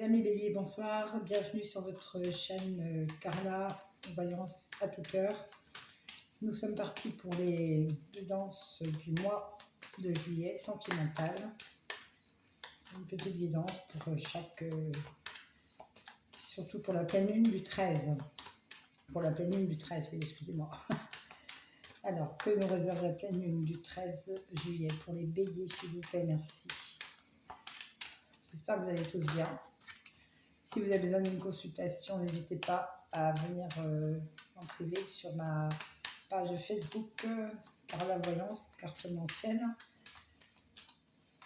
Amis Bélier, bonsoir, bienvenue sur votre chaîne Carla, Voyance à tout cœur. Nous sommes partis pour les guidances du mois de juillet, sentimentale. Une petite guidance pour chaque, surtout pour la pleine lune du 13. Pour la pleine lune du 13, oui, excusez-moi. Alors, que nous réserve la pleine lune du 13 juillet pour les béliers, s'il vous plaît, merci. J'espère que vous allez tous bien. Si vous avez besoin d'une consultation, n'hésitez pas à venir en privé sur ma page Facebook Carla Voyance, cartomancienne.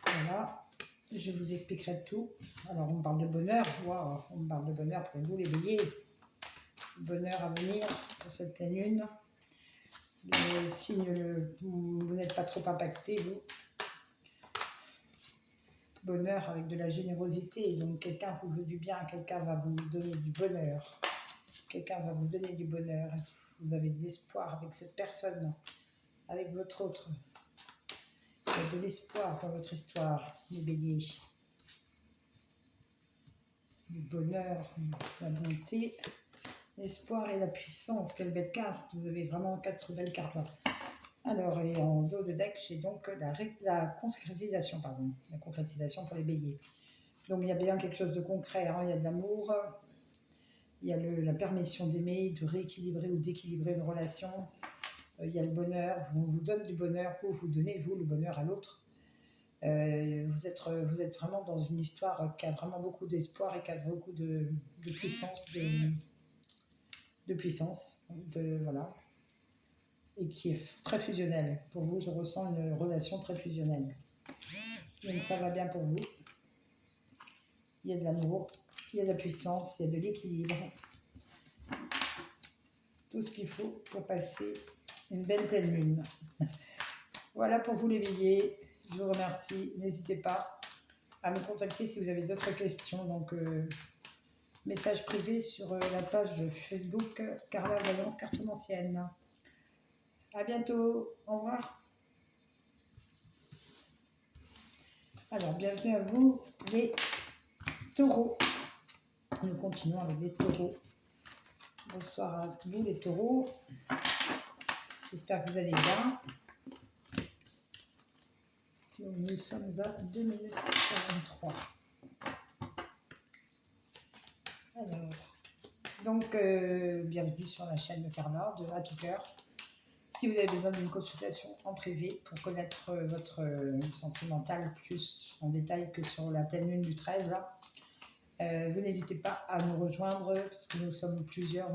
Voilà, je vous expliquerai tout. Alors, on parle de bonheur. Wow, on parle de bonheur pour vous, les béliers. Bonheur à venir pour cette pleine lune. Si vous n'êtes pas trop impacté, vous. Bonheur avec de la générosité, donc quelqu'un vous veut du bien, quelqu'un va vous donner du bonheur, quelqu'un va vous donner du bonheur, vous avez de l'espoir avec cette personne, avec votre autre, il y a de l'espoir dans votre histoire, les béliers, du bonheur, la bonté, l'espoir et la puissance. Quelle belle carte, vous avez vraiment 4 belles cartes là. Alors, et en dos de deck, j'ai donc la concrétisation, la concrétisation pour les béliers. Donc, il y a bien quelque chose de concret, hein. Il y a de l'amour, il y a la permission d'aimer, de rééquilibrer ou d'équilibrer une relation. Il y a le bonheur, on vous donne du bonheur, ou vous donnez, vous, le bonheur à l'autre. Vous êtes vraiment dans une histoire qui a vraiment beaucoup d'espoir et qui a beaucoup de puissance, voilà. Et qui est très fusionnelle. Pour vous, je ressens une relation très fusionnelle. Donc ça va bien pour vous. Il y a de l'amour, il y a de la puissance, il y a de l'équilibre. Tout ce qu'il faut pour passer une belle pleine lune. Voilà pour vous les béliers. Je vous remercie. N'hésitez pas à me contacter si vous avez d'autres questions. Donc, message privé sur la page Facebook Carla Voyance cartomancienne. À bientôt, au revoir. Alors, bienvenue à vous, les taureaux. Nous continuons avec les taureaux. Bonsoir à vous, les taureaux. J'espère que vous allez bien. Nous sommes à 2 minutes 43. Alors, donc, bienvenue sur la chaîne de Carla, de À tout cœur. Si vous avez besoin d'une consultation en privé pour connaître votre sentimental plus en détail que sur la pleine lune du 13, là, vous n'hésitez pas à nous rejoindre parce que nous sommes plusieurs,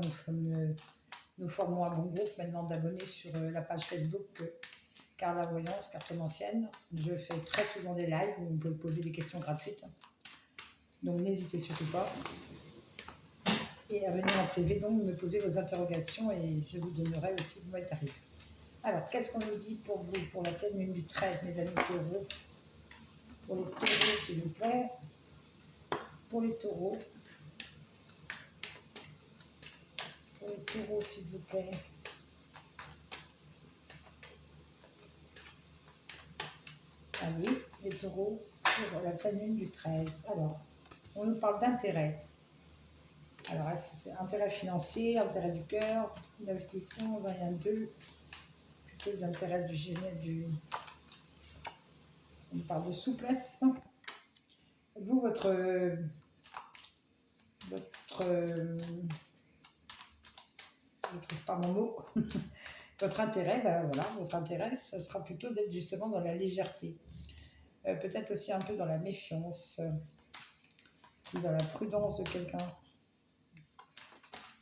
nous formons un bon groupe maintenant d'abonnés sur la page Facebook Carla Voyance, cartomancienne. Je fais très souvent des lives où on peut poser des questions gratuites. Donc n'hésitez surtout pas. Et à venir en privé, donc me poser vos interrogations et je vous donnerai aussi vos tarifs. Alors, qu'est-ce qu'on nous dit pour vous, pour la pleine lune du 13, mes amis taureaux? Pour les taureaux, s'il vous plaît. Pour les taureaux. Pour les taureaux, s'il vous plaît. Allez, les taureaux, pour la pleine lune du 13. Alors, on nous parle d'intérêt. Alors, c'est intérêt financier, intérêt du cœur, d'investissement, rien d'eux. Plutôt d'intérêt du... On parle de souplesse. Vous, votre je ne trouve pas mon mot. Votre intérêt, ben voilà, votre intérêt, ça sera plutôt d'être justement dans la légèreté. Peut-être aussi un peu dans la méfiance, ou dans la prudence de quelqu'un,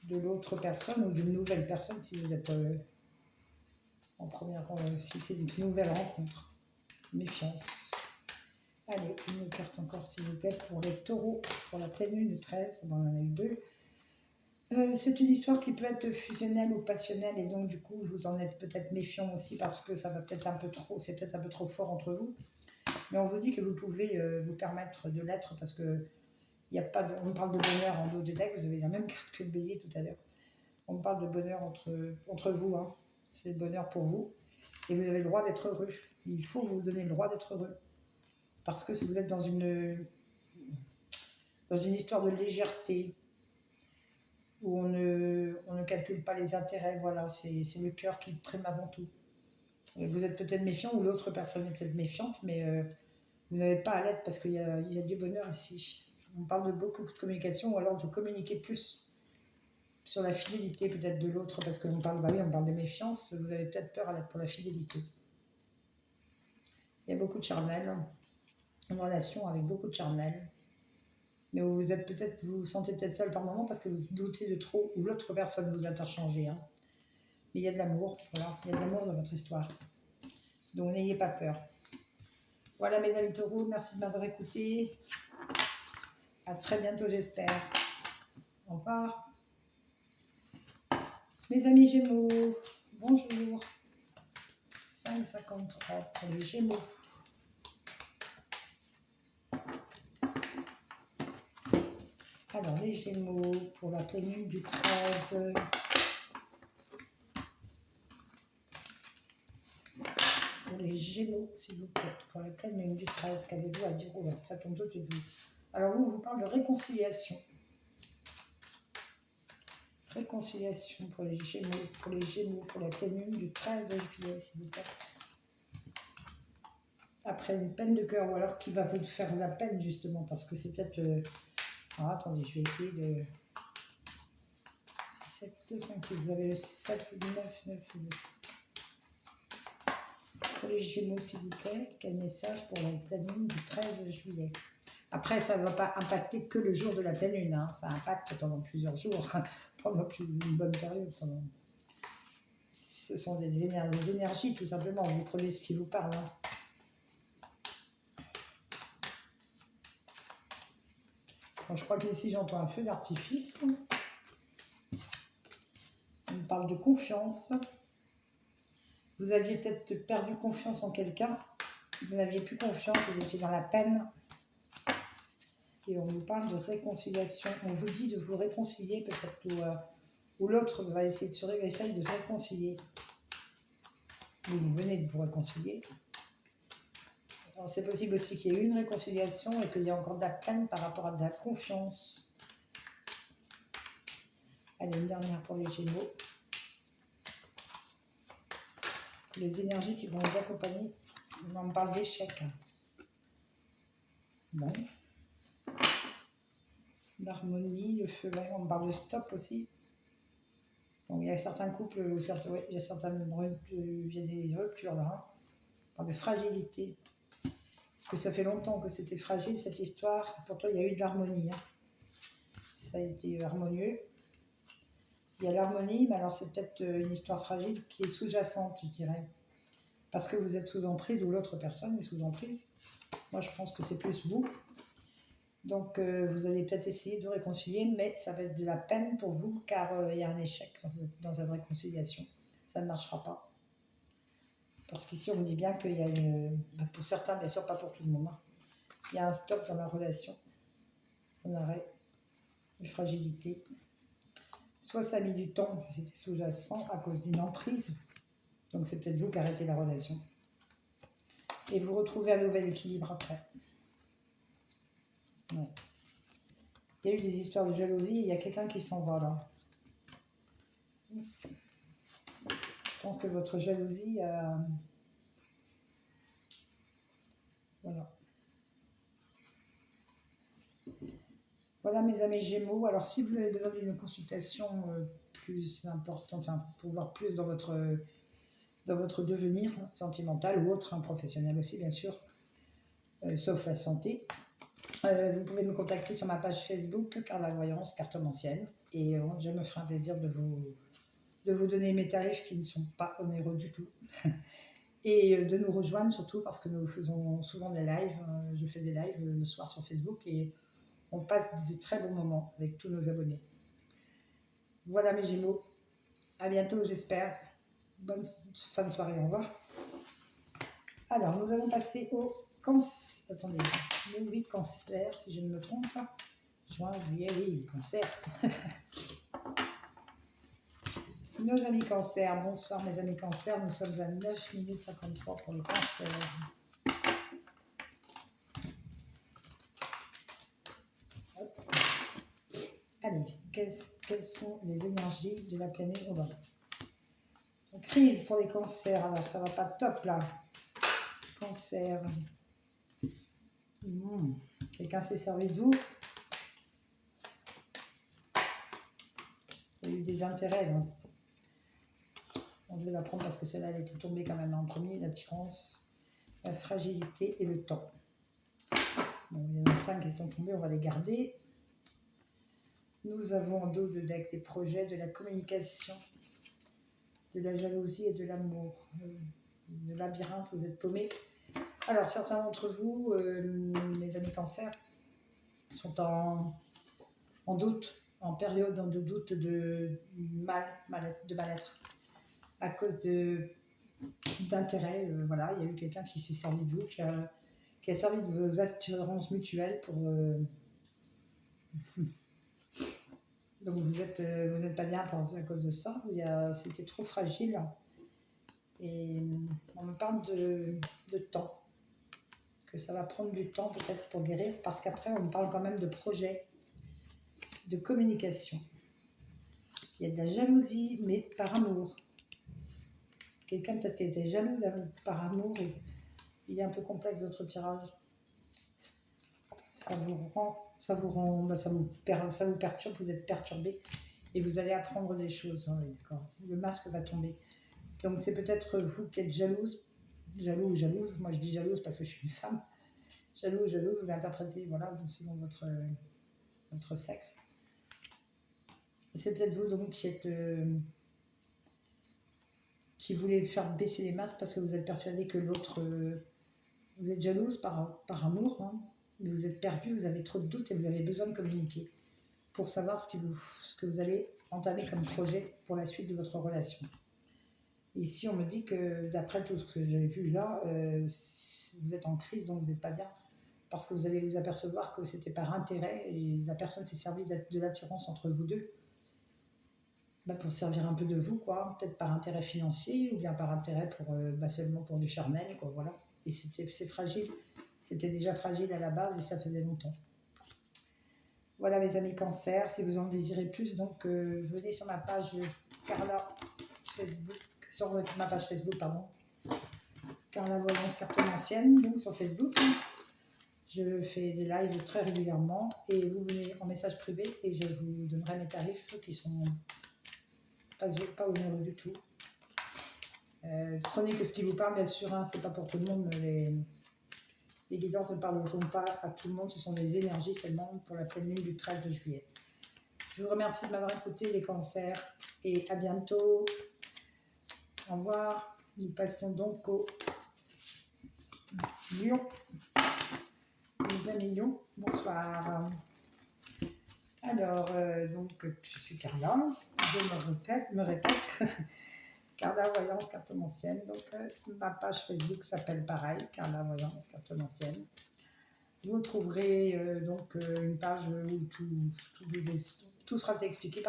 de l'autre personne ou d'une nouvelle personne si vous êtes en première, si c'est une nouvelle rencontre. Méfiance. Allez, une carte encore s'il vous plaît pour les taureaux, pour la pleine lune du 13, on en a eu 2. C'est une histoire qui peut être fusionnelle ou passionnelle et donc du coup vous en êtes peut-être méfiant aussi parce que ça va peut-être un peu trop, c'est peut-être un peu trop fort entre vous. Mais on vous dit que vous pouvez vous permettre de l'être parce que il y a pas de, on parle de bonheur en dos de deck, vous avez la même carte que le bélier tout à l'heure. On parle de bonheur entre vous, hein. C'est le bonheur pour vous et vous avez le droit d'être heureux. Il faut vous donner le droit d'être heureux parce que si vous êtes dans dans une histoire de légèreté, où on ne calcule pas les intérêts, voilà, c'est le cœur qui prime avant tout. Vous êtes peut-être méfiant ou l'autre personne est peut-être méfiante, mais vous n'avez pas à l'être parce qu'il y a du bonheur ici. On parle de beaucoup de communication ou alors de communiquer plus sur la fidélité peut-être de l'autre parce qu'on parle, bah oui, on parle de méfiance, vous avez peut-être peur pour la fidélité. Il y a beaucoup de charnel, une relation avec beaucoup de charnel. Mais vous êtes peut-être, vous vous sentez peut-être seul par moment parce que vous doutez de trop ou l'autre personne vous a interchangé. Hein. Mais il y a de l'amour, voilà, il y a de l'amour dans votre histoire. Donc n'ayez pas peur. Voilà mes amis taureaux, merci de m'avoir écouté. À très bientôt j'espère. Au revoir. Mes amis Gémeaux, bonjour. 5,53 pour les Gémeaux. Alors les Gémeaux pour la pleine lune du 13. Pour les Gémeaux, s'il vous plaît, pour la pleine lune du 13, qu'avez-vous à dire? Oh, ça tombe tout de suite. Alors vous parle de réconciliation. Réconciliation pour les Gémeaux, pour la pleine lune du 13 juillet, s'il vous plaît. Après une peine de cœur, ou alors qui va vous faire la peine, justement, parce que c'est peut-être... Alors, attendez, je vais essayer de... 7, 2, 5, 6, vous avez le 7, le 9, 9 et le 7. Pour les Gémeaux, s'il vous plaît, quel message pour la pleine lune du 13 juillet? Après, ça ne va pas impacter que le jour de la pleine lune, hein. Ça impacte pendant plusieurs jours, pendant une bonne période. Ce sont des énergies, tout simplement. Vous prenez ce qui vous parle. Hein. Bon, je crois qu'ici, j'entends un feu d'artifice. On parle de confiance. Vous aviez peut-être perdu confiance en quelqu'un. Vous n'aviez plus confiance, vous étiez dans la peine. Et on vous parle de réconciliation. On vous dit de vous réconcilier, peut-être, ou l'autre va essayer de se réconcilier. Vous venez de vous réconcilier. C'est possible aussi qu'il y ait eu une réconciliation et qu'il y ait encore de la peine par rapport à de la confiance. Allez, une dernière pour les Gémeaux. Les énergies qui vont vous accompagner. On parle d'échec. Bon. D'harmonie, le feu vert, on parle de stop aussi. Donc il y a certains couples où il y a des ruptures là. Hein. On parle de fragilité. Que ça fait longtemps que c'était fragile cette histoire. Pourtant il y a eu de l'harmonie. Hein. Ça a été harmonieux. Il y a l'harmonie, mais alors c'est peut-être une histoire fragile qui est sous-jacente, je dirais. Parce que vous êtes sous emprise ou l'autre personne est sous emprise. Moi je pense que c'est plus vous. Donc vous allez peut-être essayer de réconcilier, mais ça va être de la peine pour vous car il y a un échec dans cette réconciliation. Ça ne marchera pas. Parce qu'ici on dit bien qu'il y a pour certains, bien sûr pas pour tout le monde, hein, il y a un stop dans la relation, un arrêt, une fragilité. Soit ça a mis du temps, c'était sous-jacent à cause d'une emprise, donc c'est peut-être vous qui arrêtez la relation. Et vous retrouvez un nouvel équilibre après. Ouais. Il y a eu des histoires de jalousie, il y a quelqu'un qui s'en va là. Je pense que votre jalousie a... Voilà. Voilà mes amis Gémeaux. Alors si vous avez besoin d'une consultation plus importante, enfin pour voir plus dans votre devenir sentimental ou autre, hein, professionnel aussi bien sûr, sauf la santé, vous pouvez me contacter sur ma page Facebook, Carla Voyance, cartomancienne, et je me ferai un plaisir de vous donner mes tarifs qui ne sont pas onéreux du tout. Et de nous rejoindre surtout parce que nous faisons souvent des lives, je fais des lives le soir sur Facebook et on passe des très bons moments avec tous nos abonnés. Voilà mes Gémeaux, à bientôt j'espère, bonne fin de soirée, au revoir. Alors nous allons passer au cancer, attendez, oui cancer si je ne me trompe pas, juin, juillet, oui cancer. Nos amis cancer, bonsoir mes amis cancer, nous sommes à 9 minutes 53 pour le cancer. Hop. Allez, quelles sont les énergies de la planète Urbain? Crise pour les cancers, alors ça va pas top là. Cancer. Quelqu'un s'est servi de vous? Il y a eu des intérêts là. Bon, je vais la prendre parce que celle-là elle était tombée quand même en premier, l'attirance, la fragilité et le temps. Bon, il y en a 5 qui sont tombés, on va les garder. Nous avons en dos de deck des projets, de la communication, de la jalousie et de l'amour. Le labyrinthe, vous êtes paumés. Alors, certains d'entre vous, les amis cancer, sont en doute, en période de doute, de mal-être, à cause d'intérêt. Voilà, il y a eu quelqu'un qui s'est servi de vous, qui a servi de vos assurances mutuelles pour... Donc vous n'êtes pas bien à cause de ça. C'était trop fragile. Et on me parle de temps. Que ça va prendre du temps peut-être pour guérir. Parce qu'après, on me parle quand même de projet, de communication. Il y a de la jalousie, mais par amour. Quelqu'un peut-être qui était jaloux par amour. Il est un peu complexe votre tirage. Ça vous perturbe, vous êtes perturbé. Et vous allez apprendre des choses. Hein, d'accord. Le masque va tomber. Donc c'est peut-être vous qui êtes jalouse, jaloux ou jalouse. Moi je dis jalouse parce que je suis une femme. Jaloux ou jalouse, vous l'interprétez voilà, selon votre sexe. C'est peut-être vous donc qui voulez faire baisser les masques parce que vous êtes persuadé que l'autre... vous êtes jalouse par amour, hein, mais vous êtes perdu, vous avez trop de doutes et vous avez besoin de communiquer pour savoir ce que vous allez entamer comme projet pour la suite de votre relation. Ici, on me dit que, d'après tout ce que j'ai vu là, vous êtes en crise, donc vous n'êtes pas bien, parce que vous allez vous apercevoir que c'était par intérêt, et la personne s'est servie de l'attirance entre vous deux, pour servir un peu de vous, quoi, peut-être par intérêt financier, ou bien par intérêt seulement pour du charnel, quoi, voilà. Et c'est fragile, c'était déjà fragile à la base, et ça faisait longtemps. Voilà mes amis cancer, si vous en désirez plus, donc venez sur ma page Carla Facebook, sur ma page Facebook, pardon, Carla Voyance Cartomancienne, donc sur Facebook. Je fais des lives très régulièrement et vous venez en message privé et je vous donnerai mes tarifs qui sont pas onéreux du tout. Prenez que ce qui vous parle, bien sûr, hein, c'est pas pour tout le monde, mais les guidances ne parleront pas à tout le monde, ce sont des énergies seulement pour la pleine lune du 13 juillet. Je vous remercie de m'avoir écouté, les cancers, et à bientôt. Au revoir. Nous passons donc au Lion. Les amis Lion, bonsoir. Alors, donc, je suis Carla. Je me répète. Carla Voyance Cartomancienne. Donc, ma page Facebook s'appelle pareil, Carla Voyance Cartomancienne. Vous trouverez une page où tout sera expliqué,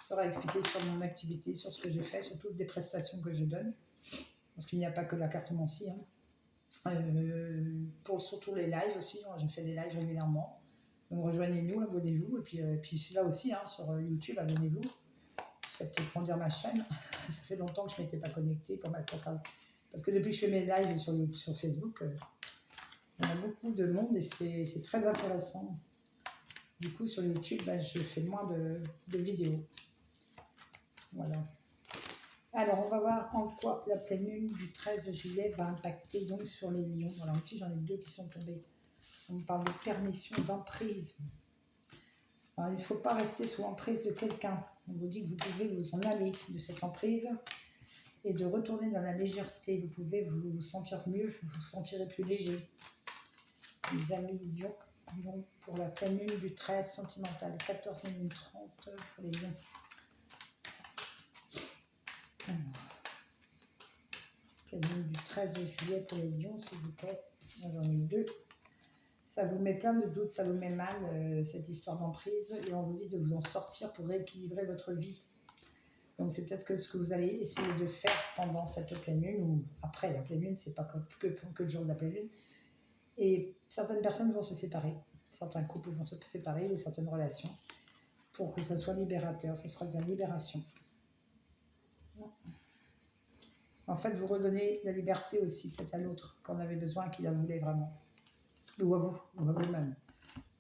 sera expliqué sur mon activité, sur ce que je fais, sur toutes les prestations que je donne. Parce qu'il n'y a pas que la cartomancie. Hein. Surtout les lives aussi, je fais des lives régulièrement. Donc rejoignez-nous, abonnez-vous. Et puis là aussi, hein, sur YouTube, abonnez-vous. Faites grandir ma chaîne. Ça fait longtemps que je ne m'étais pas connectée. Parce que depuis que je fais mes lives sur Facebook, il y a beaucoup de monde et c'est très intéressant. Du coup, sur YouTube, je fais moins de vidéos. Voilà. Alors, on va voir en quoi la pleine lune du 13 juillet va impacter donc sur les lions. Alors ici, j'en ai 2 qui sont tombés. On parle de permission, d'emprise. Alors, il ne faut pas rester sous emprise de quelqu'un. On vous dit que vous pouvez vous en aller de cette emprise et de retourner dans la légèreté. Vous pouvez vous sentir mieux, vous vous sentirez plus léger. Les amis lions, pour la pleine lune du 13 sentimental, 14 minutes 30 pour les lions. Alors, pleine lune du 13 juillet pour les lions, s'il vous plaît. Moi, j'en ai 2. Ça vous met plein de doutes, ça vous met mal, cette histoire d'emprise, et on vous dit de vous en sortir pour rééquilibrer votre vie. Donc c'est peut-être ce que vous allez essayer de faire pendant cette pleine lune, ou après la pleine lune, c'est pas que le jour de la pleine lune. Et certaines personnes vont se séparer, certains couples vont se séparer, ou certaines relations. pour que ça soit libérateur. Ce sera de la libération. En fait, vous redonnez la liberté aussi peut-être à l'autre quand on avait besoin, qu'il la voulait vraiment. Ou à vous, ou à vous-même.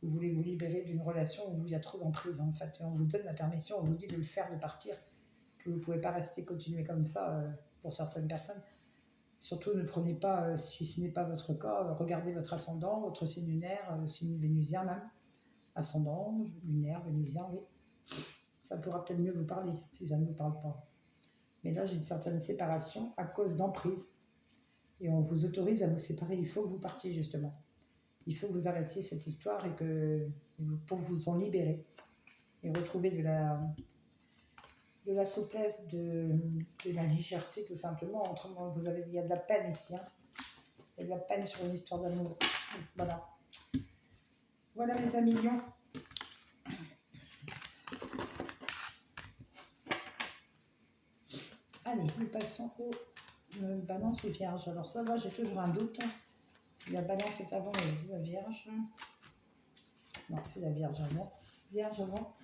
Vous voulez vous libérer d'une relation où il y a trop d'emprise. En fait, et on vous donne la permission, on vous dit de le faire, de partir, que vous ne pouvez pas rester, continuer comme ça pour certaines personnes. Surtout, ne prenez pas, si ce n'est pas votre cas, regardez votre ascendant, votre signe lunaire, le signe vénusien même. Ascendant, lunaire, vénusien, oui. Ça pourra peut-être mieux vous parler, si ça ne vous parle pas. Mais là, j'ai une certaine séparation à cause d'emprise. Et on vous autorise à vous séparer. Il faut que vous partiez, justement. Il faut que vous arrêtiez cette histoire et que, pour vous en libérer. Et retrouver de la souplesse, de la légèreté, tout simplement. Autrement, il y a de la peine ici. Hein. Il y a de la peine sur une histoire d'amour. Voilà. Voilà, mes amis lions. Allez, nous passons au balance et vierge. Alors ça va, j'ai toujours un doute. Si la balance est avant la vierge. Non, c'est la vierge avant. Vierge avant.